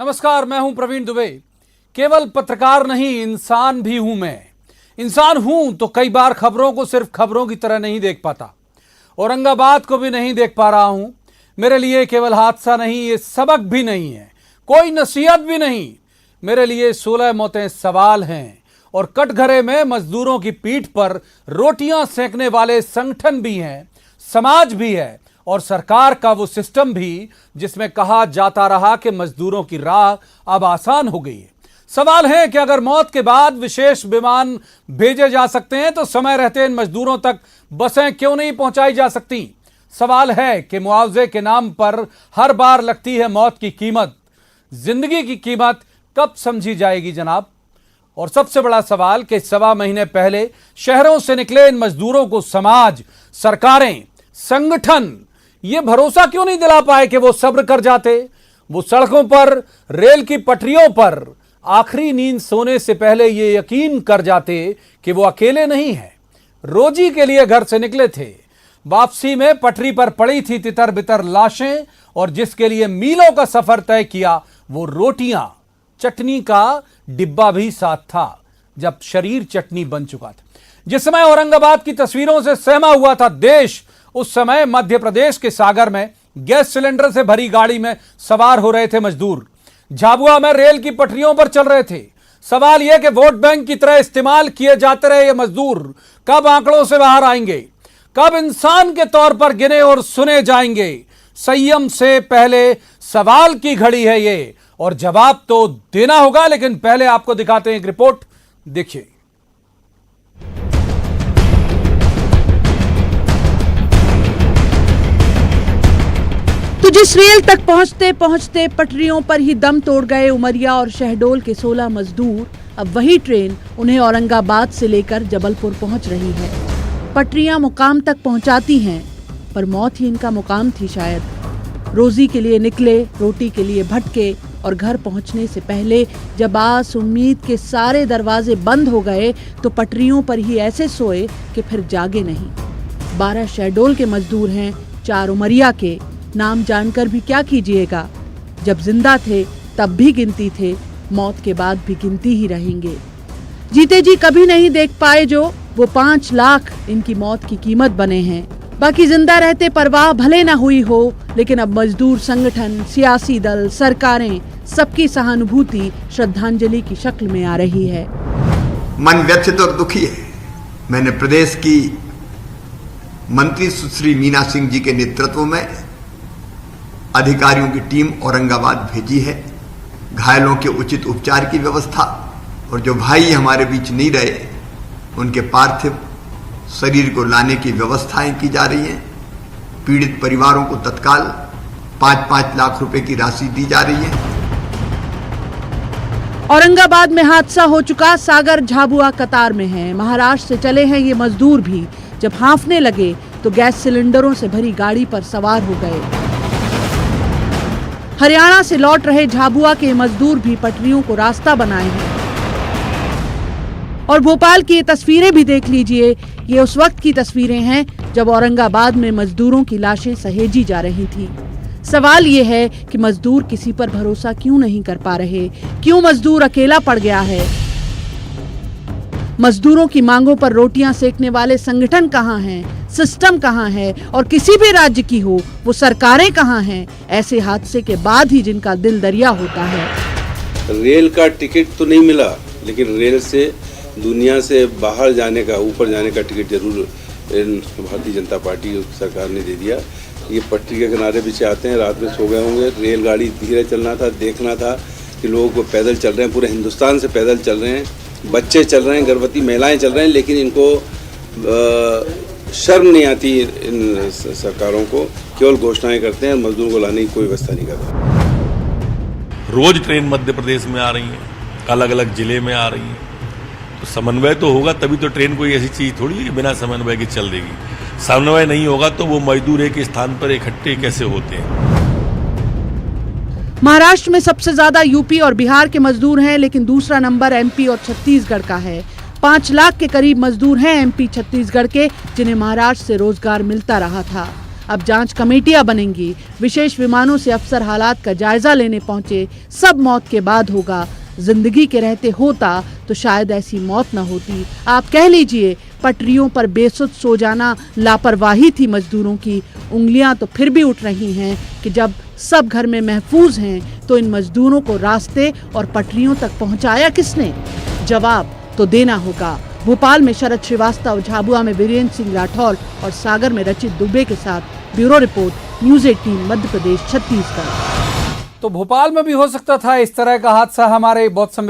नमस्कार, मैं हूं प्रवीण दुबे। केवल पत्रकार नहीं, इंसान भी हूं मैं। इंसान हूं तो कई बार खबरों को सिर्फ खबरों की तरह नहीं देख पाता। औरंगाबाद को भी नहीं देख पा रहा हूं। मेरे लिए केवल हादसा नहीं, ये सबक भी नहीं है, कोई नसीहत भी नहीं। मेरे लिए 16 मौतें सवाल हैं और कटघरे में मजदूरों की पीठ पर रोटियां सेकने वाले संगठन भी हैं, समाज भी है और सरकार का वो सिस्टम भी जिसमें कहा जाता रहा कि मजदूरों की राह अब आसान हो गई है। सवाल है कि अगर मौत के बाद विशेष विमान भेजे जा सकते हैं तो समय रहते इन मजदूरों तक बसें क्यों नहीं पहुंचाई जा सकती। सवाल है कि मुआवजे के नाम पर हर बार लगती है मौत की कीमत। जिंदगी की कीमत कब समझी जाएगी जनाब। और सबसे बड़ा सवाल कि 1.25 महीने पहले शहरों से निकले इन मजदूरों को समाज, सरकारें, संगठन ये भरोसा क्यों नहीं दिला पाए कि वो सब्र कर जाते। वो सड़कों पर, रेल की पटरियों पर आखिरी नींद सोने से पहले ये यकीन कर जाते कि वो अकेले नहीं हैं। रोजी के लिए घर से निकले थे, वापसी में पटरी पर पड़ी थी तितर बितर लाशें और जिसके लिए मीलों का सफर तय किया वो रोटियां, चटनी का डिब्बा भी साथ था जब शरीर चटनी बन चुका था। जिस समय औरंगाबाद की तस्वीरों से सहमा हुआ था देश, उस समय मध्य प्रदेश के सागर में गैस सिलेंडर से भरी गाड़ी में सवार हो रहे थे मजदूर। झाबुआ में रेल की पटरियों पर चल रहे थे। सवाल यह कि वोट बैंक की तरह इस्तेमाल किए जाते रहे ये मजदूर कब आंकड़ों से बाहर आएंगे, कब इंसान के तौर पर गिने और सुने जाएंगे। संयम से पहले सवाल की घड़ी है ये और जवाब तो देना होगा। लेकिन पहले आपको दिखाते हैं एक रिपोर्ट, देखिए। तो जिस रेल तक पहुंचते पहुंचते पटरियों पर ही दम तोड़ गए उमरिया और शहडोल के 16 मजदूर, अब वही ट्रेन उन्हें औरंगाबाद से लेकर जबलपुर पहुंच रही है। पटरियां मुकाम तक पहुंचाती हैं, पर मौत ही इनका मुकाम थी शायद। रोजी के लिए निकले, रोटी के लिए भटके और घर पहुंचने से पहले जब आस उम्मीद के सारे दरवाजे बंद हो गए तो पटरियों पर ही ऐसे सोए कि फिर जागे नहीं। 12 शहडोल के मजदूर हैं, 4 उमरिया के। नाम जानकर भी क्या कीजिएगा, जब जिंदा थे तब भी गिनती थे, मौत के बाद भी गिनती ही रहेंगे। जीते जी कभी नहीं देख पाए जो वो 5 लाख इनकी मौत की कीमत बने हैं। बाकी जिंदा रहते परवाह भले ना हुई हो, लेकिन अब मजदूर संगठन, सियासी दल, सरकारें सबकी सहानुभूति श्रद्धांजलि की शक्ल में आ रही है। मन व्यथित और दुखी है। मैंने प्रदेश की मंत्री सुश्री मीना सिंह जी के नेतृत्व में अधिकारियों की टीम औरंगाबाद भेजी है। घायलों के उचित उपचार की व्यवस्था और जो भाई हमारे बीच नहीं रहे उनके पार्थिव शरीर को लाने की व्यवस्थाएं की जा रही हैं। पीड़ित परिवारों को तत्काल 5-5 लाख रुपए की राशि दी जा रही है। औरंगाबाद में हादसा हो चुका, सागर झाबुआ कतार में है। महाराष्ट्र से चले हैं ये मजदूर भी। जब हांफने लगे तो गैस सिलेंडरों से भरी गाड़ी पर सवार हो गए। हरियाणा से लौट रहे झाबुआ के मजदूर भी पटरियों को रास्ता बनाए हैं। और भोपाल की ये तस्वीरें भी देख लीजिए। ये उस वक्त की तस्वीरें हैं जब औरंगाबाद में मजदूरों की लाशें सहेजी जा रही थी। सवाल ये है कि मजदूर किसी पर भरोसा क्यों नहीं कर पा रहे, क्यों मजदूर अकेला पड़ गया है। मजदूरों की मांगों पर रोटियां सेकने वाले संगठन कहां हैं, सिस्टम कहां है, और किसी भी राज्य की हो वो सरकारें कहां हैं, ऐसे हादसे के बाद ही जिनका दिल दरिया होता है। रेल का टिकट तो नहीं मिला, लेकिन रेल से दुनिया से बाहर जाने का, ऊपर जाने का टिकट जरूर भारतीय जनता पार्टी सरकार ने दे दिया। ये पटरी के किनारे पीछे आते हैं, रात में सो गए होंगे। रेलगाड़ी धीरे चलना था, देखना था कि लोग पैदल चल रहे हैं, पूरे हिंदुस्तान से पैदल चल रहे हैं, बच्चे चल रहे हैं, गर्भवती महिलाएं चल रहे हैं, लेकिन इनको शर्म नहीं आती इन सरकारों को। केवल घोषणाएं करते हैं, मजदूरों को लाने की कोई व्यवस्था नहीं करते। रोज ट्रेन मध्य प्रदेश में आ रही है, अलग अलग जिले में आ रही है, तो समन्वय तो होगा तभी तो ट्रेन कोई ऐसी चीज थोड़ी है कि बिना समन्वय के चल देगी। समन्वय नहीं होगा तो वो मजदूर एक स्थान पर इकट्ठे कैसे होते हैं। महाराष्ट्र में सबसे ज्यादा यूपी और बिहार के मजदूर हैं, लेकिन दूसरा नंबर एमपी और छत्तीसगढ़ का है। 5 लाख के करीब मजदूर हैं एमपी छत्तीसगढ़ के, जिन्हें महाराष्ट्र से रोजगार मिलता रहा था। अब जांच कमेटियां बनेंगी। विशेष विमानों से अफसर हालात का जायजा लेने पहुंचे। सब मौत के बाद होगा। जिंदगी के रहते होता तो शायद ऐसी मौत न होती। आप कह लीजिए पटरियों पर बेसुध सो जाना लापरवाही थी मजदूरों की। उंगलियां तो फिर भी उठ रही हैं कि जब सब घर में महफूज हैं तो इन मजदूरों को रास्ते और पटरियों तक पहुंचाया किसने? जवाब तो देना होगा। भोपाल में शरद श्रीवास्तव, झाबुआ में वीरेंद्र सिंह राठौर और सागर में रचित दुबे के साथ bureau report, news 18 Madhya Pradesh Chhattisgarh. तो भोपाल में भी हो सकता था इस तरह का हादसा। हमारे बहुत संवेदनशील